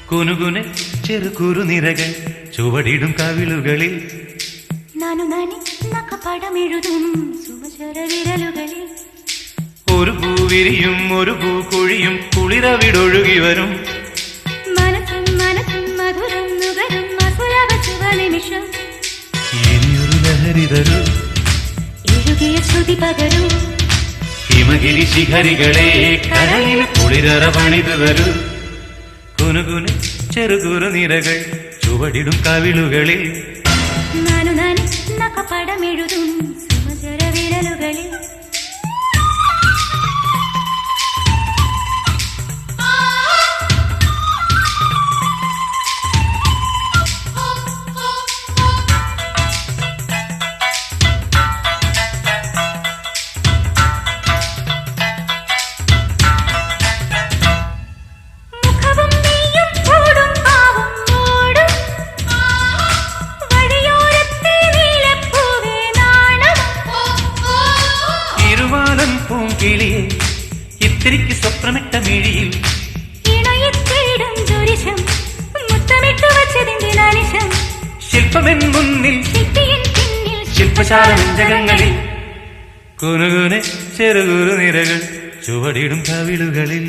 കുനുകുനെ ചെറുകുറുനിരകൾ ചുവടിടും കവിളുകളിൽ നാനു നാനി നഖപടമെഴുതും സുമചര വിരലുകളിൽ ഒരു പൂവിരിയും ഒരു പൂക്കൊഴിയും കുളിരവിടൊഴുകി വരും മനസ്സും മനസ്സും മധുരം നുകരും മസുലഭ ശുഭനിമിഷം ഇനിയൊരു ലഹരി തരൂ എഴുകിയ ശ്രുതി പകരൂ ഹിമഗിരി ശിഖരികളെ കരളിൽ കുളിരറ പണിതു വരൂ കുനുകുനെ ചെറുകുറുനിരകൾ ചുവടിടും കവിളുകളിൽ നാനു നാനി നഖപടമെഴുതും സുമചര വിരലുകളിൽ കിളിയെ ഇത്തിരിക്ക് സ്വപ്നമിട്ട മിഴിയിൽ ശില്പമെൻ മുന്നിൽ ശില്പശാല നെഞ്ചകങ്ങളിൽ കുനുകുനെ ചെറുകുറുനിരകൾ ചുവടിടും കവിളുകളിൽ